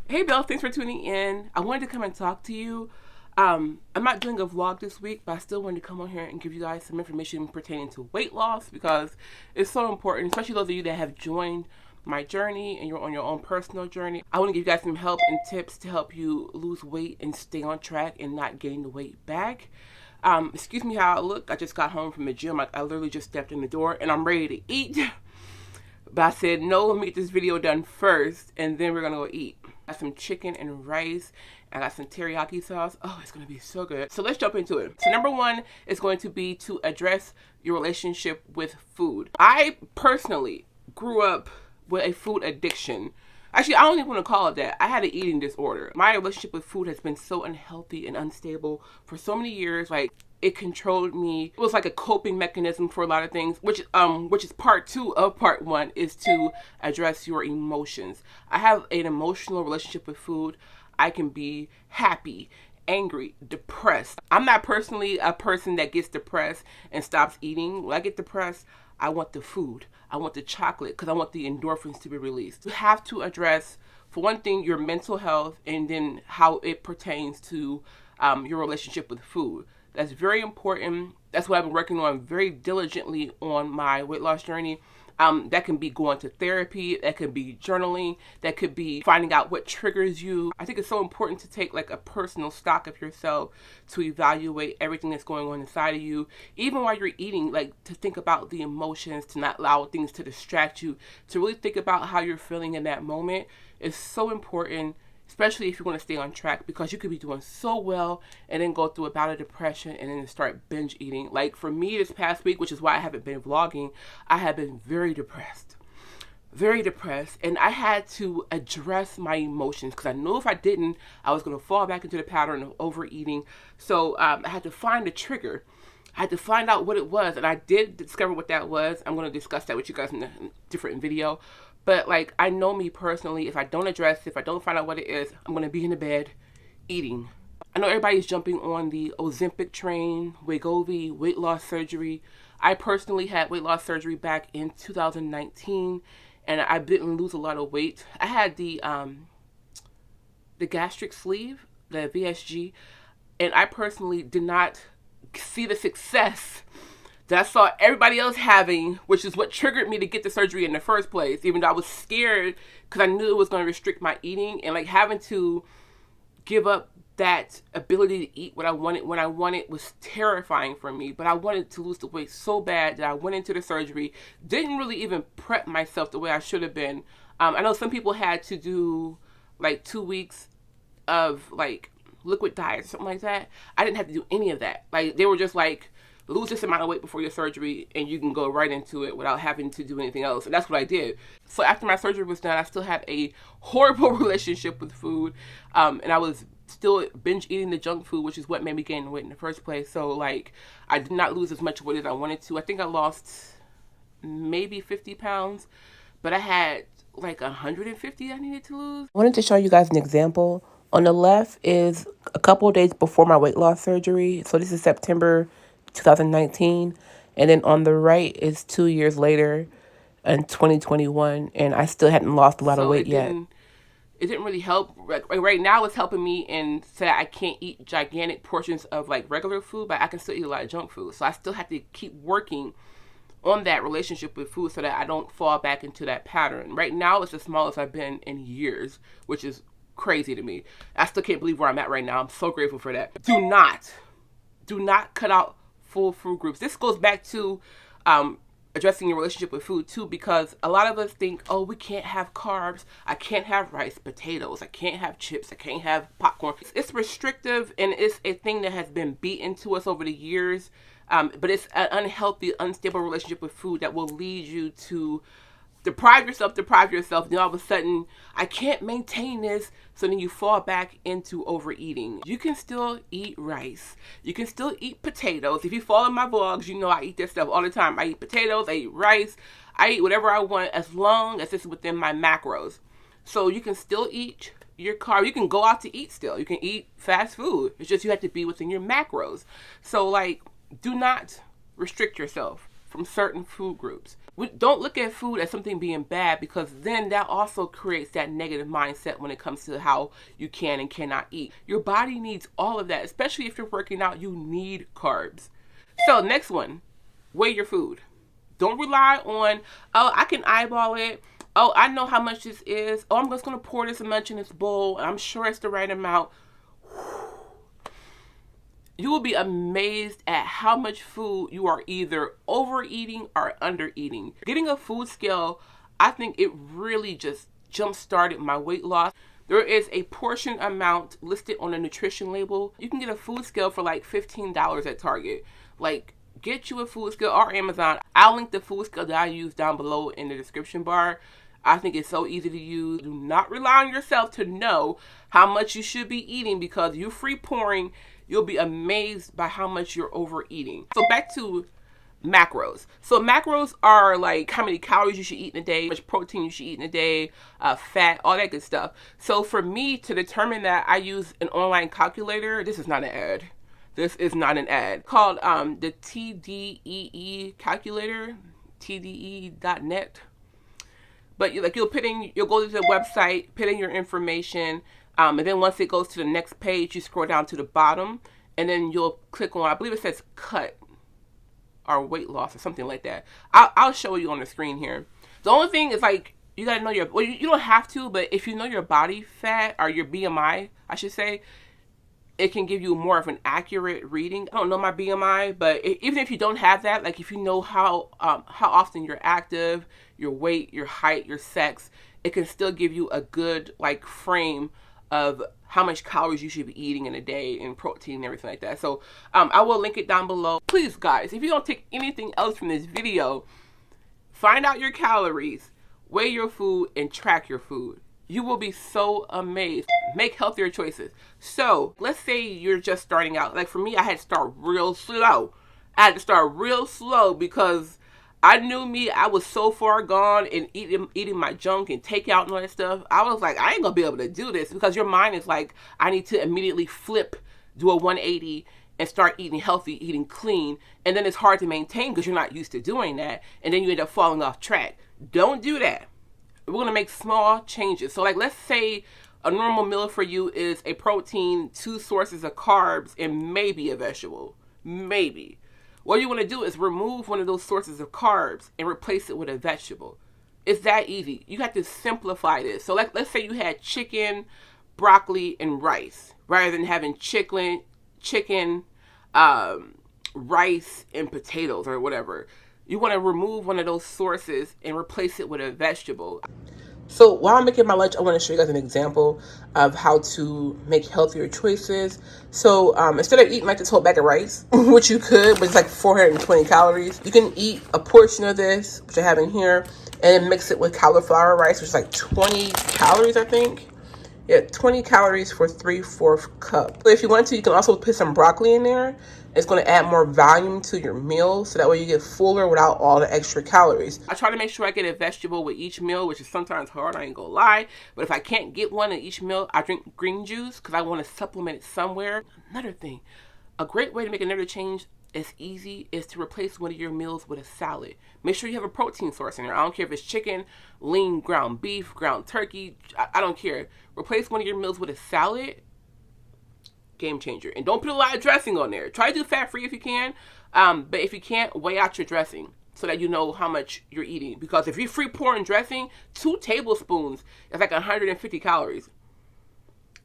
Hey Belle, thanks for tuning in. I wanted to come and talk to you. I'm not doing a vlog this week, but I still wanted to come on here and give you guys some information pertaining to weight loss because it's so important, especially those of you that have joined my journey and you're on your own personal journey. I want to give you guys some help and tips to help you lose weight and stay on track and not gain the weight back. Excuse me how I look. I just got home from the gym. I literally just stepped in the door and I'm ready to eat. But I said, no, let me get this video done first, and then we're going to go eat. I got some chicken and rice. I got some teriyaki sauce. Oh, it's going to be so good. So let's jump into it. So number one is going to be to address your relationship with food. I personally grew up with a food addiction. Actually, I don't even want to call it that. I had an eating disorder. My relationship with food has been so unhealthy and unstable for so many years. Like, it controlled me. It was like a coping mechanism for a lot of things, which is part two of part one, is to address your emotions. I have an emotional relationship with food. I can be happy, angry, depressed. I'm not personally a person that gets depressed and stops eating. When I get depressed, I want the food. I want the chocolate because I want the endorphins to be released. You have to address, for one thing, your mental health and then how it pertains to your relationship with food. That's very important. That's what I've been working on very diligently on my weight loss journey. That can be going to therapy, that could be journaling, that could be finding out what triggers you. I think it's so important to take like a personal stock of yourself to evaluate everything that's going on inside of you. Even while you're eating, like to think about the emotions, to not allow things to distract you, to really think about how you're feeling in that moment is so important. Especially if you want to stay on track, because you could be doing so well and then go through a bout of depression and then start binge eating. Like for me this past week, which is why I haven't been vlogging, I have been very depressed. Very depressed. And I had to address my emotions because I knew if I didn't, I was going to fall back into the pattern of overeating. So I had to find a trigger. I had to find out what it was. And I did discover what that was. I'm going to discuss that with you guys in a different video. But like, I know me personally, if I don't address it, if I don't find out what it is, I'm going to be in the bed eating. I know everybody's jumping on the Ozempic train, Wegovy, weight loss surgery. I personally had weight loss surgery back in 2019 and I didn't lose a lot of weight. I had the gastric sleeve, the VSG, and I personally did not see the success that I saw everybody else having, which is what triggered me to get the surgery in the first place, even though I was scared because I knew it was going to restrict my eating, and like having to give up that ability to eat what I wanted when I wanted was terrifying for me. But I wanted to lose the weight so bad that I went into the surgery, didn't really even prep myself the way I should have been. I know some people had to do like 2 weeks of like liquid diet or something like that. I didn't have to do any of that. Like they were just like, lose this amount of weight before your surgery and you can go right into it without having to do anything else. And that's what I did. So after my surgery was done, I still had a horrible relationship with food. And I was still binge eating the junk food, which is what made me gain weight in the first place. So like, I did not lose as much weight as I wanted to. I think I lost maybe 50 pounds, but I had like 150 I needed to lose. I wanted to show you guys an example. On the left is a couple of days before my weight loss surgery. So this is September 2019, and then on the right is 2 years later in 2021, and I still hadn't lost a lot of weight yet. It didn't really help. Right now it's helping me in say I can't eat gigantic portions of like regular food, but I can still eat a lot of junk food. So I still have to keep working on that relationship with food so that I don't fall back into that pattern. Right now it's the smallest I've been in years, which is crazy to me. I still can't believe where I'm at right now. I'm so grateful for that. Do not cut out full food groups. This goes back to addressing your relationship with food too, because a lot of us think, oh, we can't have carbs. I can't have rice, potatoes. I can't have chips. I can't have popcorn. It's restrictive and it's a thing that has been beaten to us over the years. But it's an unhealthy, unstable relationship with food that will lead you to deprive yourself, then all of a sudden, I can't maintain this, so then you fall back into overeating. You can still eat rice. You can still eat potatoes. If you follow my vlogs, you know I eat that stuff all the time. I eat potatoes, I eat rice, I eat whatever I want as long as it's within my macros. So you can still eat your carb. You can go out to eat still. You can eat fast food. It's just you have to be within your macros. So like, do not restrict yourself from certain food groups. Don't look at food as something being bad, because then that also creates that negative mindset when it comes to how you can and cannot eat. Your body needs all of that, especially if you're working out. You need carbs. So next one, weigh your food. Don't rely on, oh, I can eyeball it. Oh, I know how much this is. Oh, I'm just going to pour this much in this bowl, and I'm sure it's the right amount. You will be amazed at how much food you are either overeating or undereating. Getting a food scale, I think it really just jump-started my weight loss. There is a portion amount listed on the nutrition label. You can get a food scale for like $15 at Target. Like, get you a food scale, or Amazon. I'll link the food scale that I use down below in the description bar. I think it's so easy to use. Do not rely on yourself to know how much you should be eating, because you're free pouring. You'll be amazed by how much you're overeating. So back to macros. So macros are like how many calories you should eat in a day, how much protein you should eat in a day, fat, all that good stuff. So for me to determine that, I use an online calculator. This is not an ad. This is not an ad. Called the TDEE calculator, TDE.net. But you'll go to the website, put in your information, and then once it goes to the next page, you scroll down to the bottom, and then you'll click on, I believe it says cut or weight loss or something like that. I'll show you on the screen here. The only thing is, like, you gotta know well, you don't have to, but if you know your body fat, or your BMI, I should say, it can give you more of an accurate reading. I don't know my BMI, but even if you don't have that, like if you know how often you're active, your weight, your height, your sex, it can still give you a good like frame of how much calories you should be eating in a day, and protein and everything like that. So I will link it down below. Please, guys, if you don't take anything else from this video, find out your calories, weigh your food, and track your food. You will be so amazed. Make healthier choices. So let's say you're just starting out. Like for me, I had to start real slow. I had to start real slow because I knew me. I was so far gone in eating my junk and takeout and all that stuff. I was like, I ain't gonna be able to do this, because your mind is like, I need to immediately flip, do a 180 and start eating healthy, eating clean. And then it's hard to maintain because you're not used to doing that. And then you end up falling off track. Don't do that. We're going to make small changes. So like, let's say a normal meal for you is a protein, 2 sources of carbs, and maybe a vegetable. Maybe. What you want to do is remove one of those sources of carbs and replace it with a vegetable. It's that easy. You have to simplify this. So like, let's say you had chicken, broccoli, and rice, rather than having chicken, rice, and potatoes or whatever. You want to remove one of those sources and replace it with a vegetable. So while I'm making my lunch, I want to show you guys an example of how to make healthier choices. So instead of eating like this whole bag of rice, which you could, but it's like 420 calories, you can eat a portion of this, which I have in here, and then mix it with cauliflower rice, which is like 20 calories, I think. Yeah, 20 calories for 3/4 cup. So if you want to, you can also put some broccoli in there. It's going to add more volume to your meal, so that way you get fuller without all the extra calories. I try to make sure I get a vegetable with each meal, which is sometimes hard, I ain't gonna lie. But if I can't get one in each meal, I drink green juice because I want to supplement it somewhere. Another thing, a great way to make another change is easy, is to replace one of your meals with a salad. Make sure you have a protein source in there. I don't care if it's chicken, lean ground beef, ground turkey, I don't care. Replace one of your meals with a salad. Game changer. And don't put a lot of dressing on there. Try to do fat free if you can, but if you can't, weigh out your dressing so that you know how much you're eating. Because if you're free pouring dressing, 2 tablespoons is like 150 calories,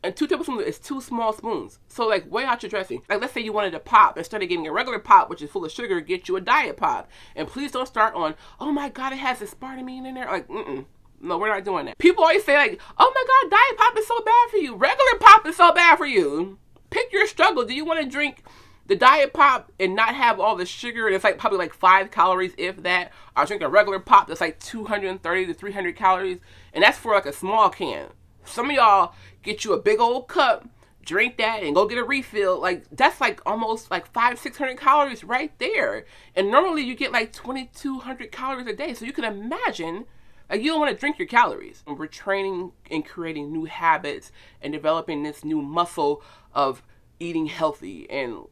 and 2 tablespoons is 2 small spoons. So like, weigh out your dressing. Like, let's say you wanted a pop, instead of getting a regular pop which is full of sugar, get you a diet pop. And please don't start on, oh my god, it has aspartame in there. Like, no, we're not doing that. People always say like, oh my god, diet pop is so bad for you. Regular pop is so bad for you. Pick your struggle. Do you want to drink the diet pop and not have all the sugar, and it's like probably like 5 calories, if that? Or drink a regular pop that's like 230 to 300 calories, and that's for like a small can. Some of y'all get you a big old cup, drink that, and go get a refill. Like, that's like almost like 500-600 calories right there. And normally you get like 2,200 calories a day. So you can imagine, like, you don't want to drink your calories. We're training and creating new habits and developing this new muscle of eating healthy and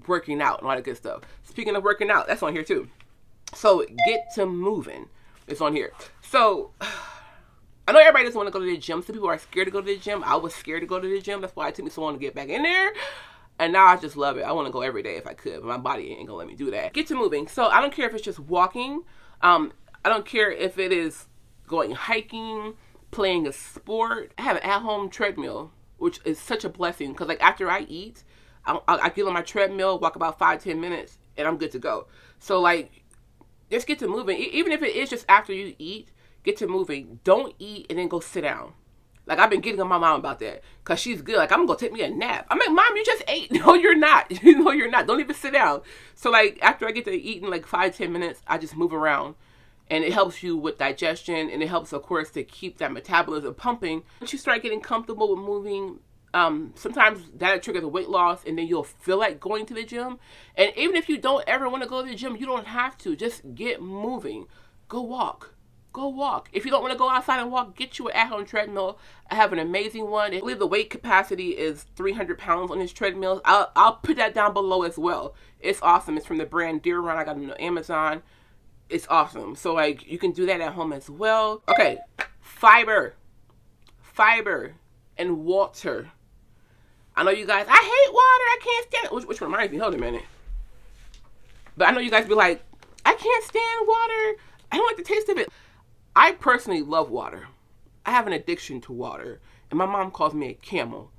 working out and all that good stuff. Speaking of working out, that's on here too. So get to moving. It's on here. So I know everybody doesn't want to go to the gym. Some people are scared to go to the gym. I was scared to go to the gym. That's why it took me so long to get back in there. And now I just love it. I want to go every day if I could, but my body ain't gonna let me do that. Get to moving. So I don't care if it's just walking. I don't care if it is going hiking, playing a sport. I have an at-home treadmill, which is such a blessing because like after I eat, I get on my treadmill, walk about 5-10 minutes, and I'm good to go. So like, just get to moving. Even if it is just after you eat, get to moving. Don't eat and then go sit down. Like, I've been getting on my mom about that because she's good. Like, I'm going to take me a nap. I'm like, Mom, you just ate. No, you're not. No, you're not. Don't even sit down. So, like, after I get to eat in like 5-10 minutes, I just move around. And it helps you with digestion. And it helps, of course, to keep that metabolism pumping. Once you start getting comfortable with moving, sometimes that'll trigger the weight loss. And then you'll feel like going to the gym. And even if you don't ever want to go to the gym, you don't have to. Just get moving. Go walk. Go walk. If you don't want to go outside and walk, get you an at-home treadmill. I have an amazing one. I believe the weight capacity is 300 pounds on this treadmill. I'll put that down below as well. It's awesome. It's from the brand Deer Run. I got it on Amazon. It's awesome. So, like, you can do that at home as well. Okay. Fiber. Fiber and water. I know you guys, I hate water. I can't stand it. Which reminds me, hold a minute. But I know you guys be like, I can't stand water. I don't like the taste of it. I personally love water. I have an addiction to water. And my mom calls me a camel.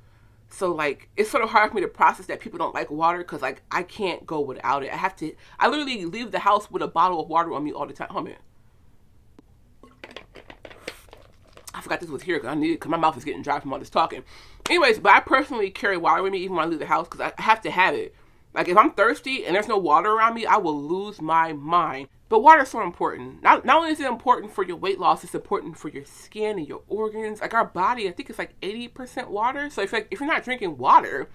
So, like, it's sort of hard for me to process that people don't like water because, like, I can't go without it. I literally leave the house with a bottle of water on me all the time. Hold on. I forgot this was here because I need it because my mouth is getting dry from all this talking. Anyways, but I personally carry water with me even when I leave the house because I have to have it. Like, if I'm thirsty and there's no water around me, I will lose my mind. But water is so important. Not only is it important for your weight loss, it's important for your skin and your organs. Like, our body, I think it's like 80% water. So if you're not drinking water,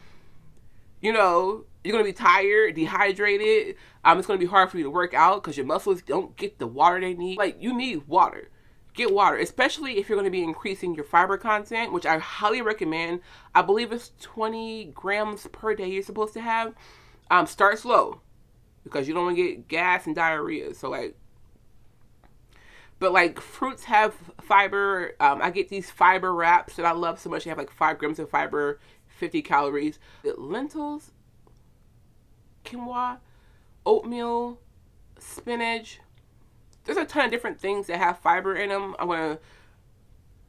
you know, you're going to be tired, dehydrated. It's going to be hard for you to work out because your muscles don't get the water they need. Like, you need water. Get water, especially if you're going to be increasing your fiber content, which I highly recommend. I believe it's 20 grams per day you're supposed to have. Start slow because you don't want to get gas and diarrhea. So, like, but like fruits have fiber. I get these fiber wraps that I love so much. They have like 5 grams of fiber, 50 calories. Lentils, quinoa, oatmeal, spinach. There's a ton of different things that have fiber in them. I'm going to,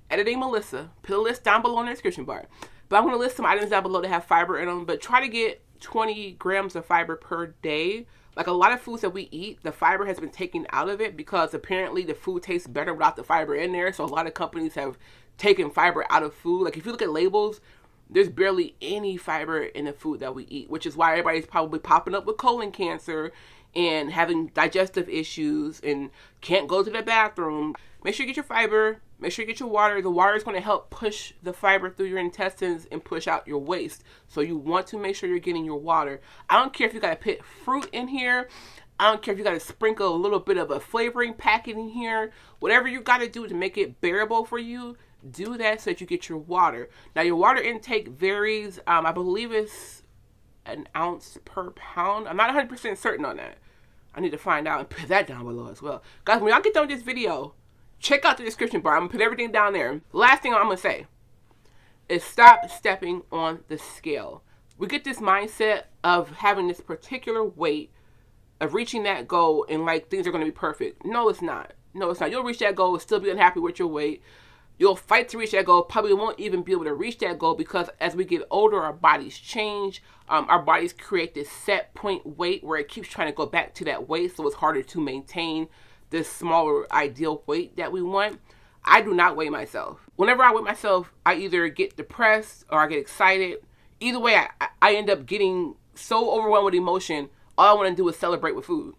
Editing Melissa, put a list down below in the description bar. But I'm going to list some items down below that have fiber in them. But try to get 20 grams of fiber per day. Like, a lot of foods that we eat, the fiber has been taken out of it because apparently the food tastes better without the fiber in there. So a lot of companies have taken fiber out of food. Like, if you look at labels, there's barely any fiber in the food that we eat, which is why everybody's probably popping up with colon cancer and having digestive issues and can't go to the bathroom. Make sure you get your fiber. Make sure you get your water. The water is going to help push the fiber through your intestines and push out your waste. So you want to make sure you're getting your water. I don't care if you got to put fruit in here. I don't care if you got to sprinkle a little bit of a flavoring packet in here. Whatever you got to do to make it bearable for you, do that so that you get your water. Now, your water intake varies. I believe it's an ounce per pound. I'm not 100% certain on that. I need to find out and put that down below as well. Guys, when y'all get done with this video, check out the description bar. I'm going to put everything down there. Last thing I'm going to say is stop stepping on the scale. We get this mindset of having this particular weight, of reaching that goal, and like things are going to be perfect. No, it's not. No, it's not. You'll reach that goal and still be unhappy with your weight. You'll fight to reach that goal. Probably won't even be able to reach that goal because as we get older, our bodies change. Our bodies create this set point weight where it keeps trying to go back to that weight. So it's harder to maintain this smaller ideal weight that we want. I do not weigh myself. Whenever I weigh myself, I either get depressed or I get excited. Either way, I end up getting so overwhelmed with emotion. All I want to do is celebrate with food.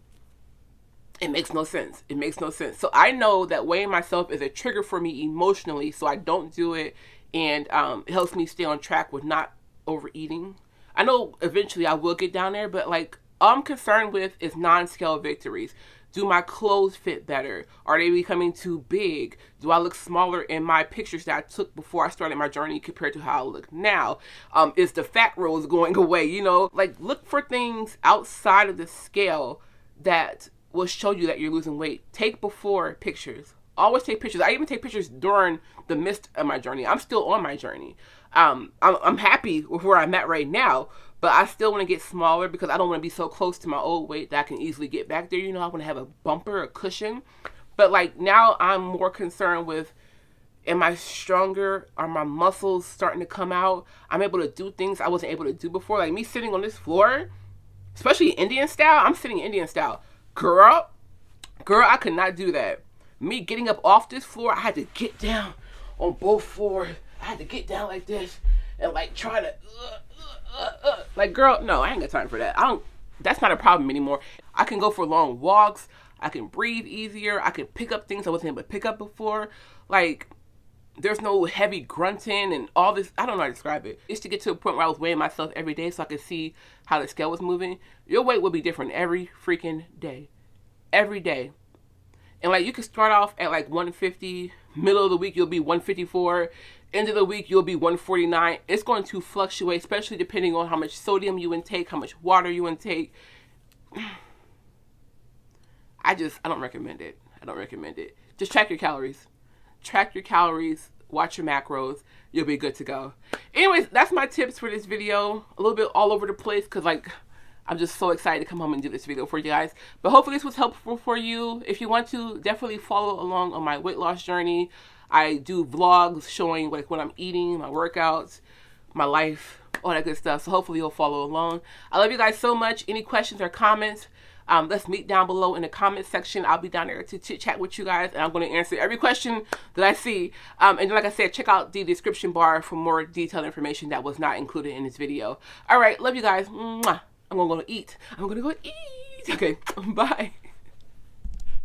It makes no sense. It makes no sense. So I know that weighing myself is a trigger for me emotionally, so I don't do it, and it helps me stay on track with not overeating. I know eventually I will get down there, but like all I'm concerned with is non-scale victories. Do my clothes fit better? Are they becoming too big? Do I look smaller in my pictures that I took before I started my journey compared to how I look now? Is the fat rolls going away? You know, like look for things outside of the scale that will show you that you're losing weight. Take before pictures. Always take pictures. I even take pictures during the midst of my journey. I'm still on my journey. I'm happy with where I'm at right now, but I still want to get smaller because I don't want to be so close to my old weight that I can easily get back there. You know, I want to have a bumper, a cushion. But like now I'm more concerned with, am I stronger? Are my muscles starting to come out? I'm able to do things I wasn't able to do before. Like me sitting on this floor, especially Indian style. I'm sitting Indian style. Girl, I could not do that. Me getting up off this floor, I had to get down on both floors. I had to get down like this and like try to, like girl, no, I ain't got time for that. That's not a problem anymore. I can go for long walks. I can breathe easier. I can pick up things I wasn't able to pick up before. Like, there's no heavy grunting and all this. I don't know how to describe it. It's to get to a point where I was weighing myself every day so I could see how the scale was moving. Your weight will be different every freaking day. Every day. And like you can start off at like 150, middle of the week you'll be 154, end of the week you'll be 149. It's going to fluctuate, especially depending on how much sodium you intake, how much water you intake. I don't recommend it. I don't recommend it. Just track your calories. Track your calories, watch your macros, you'll be good to go. Anyways, that's my tips for this video. A little bit all over the place because like I'm just so excited to come home and do this video for you guys. But hopefully this was helpful for you. If you want to, definitely follow along on my weight loss journey. I do vlogs showing like what I'm eating, my workouts, my life, all that good stuff. So hopefully you'll follow along. I love you guys so much. Any questions or comments, let's meet down below in the comment section. I'll be down there to chit chat with you guys, and I'm going to answer every question that I see. And then, like I said, check out the description bar for more detailed information that was not included in this video. All right, love you guys. Mwah. I'm going to go eat. I'm going to go eat. Okay, bye.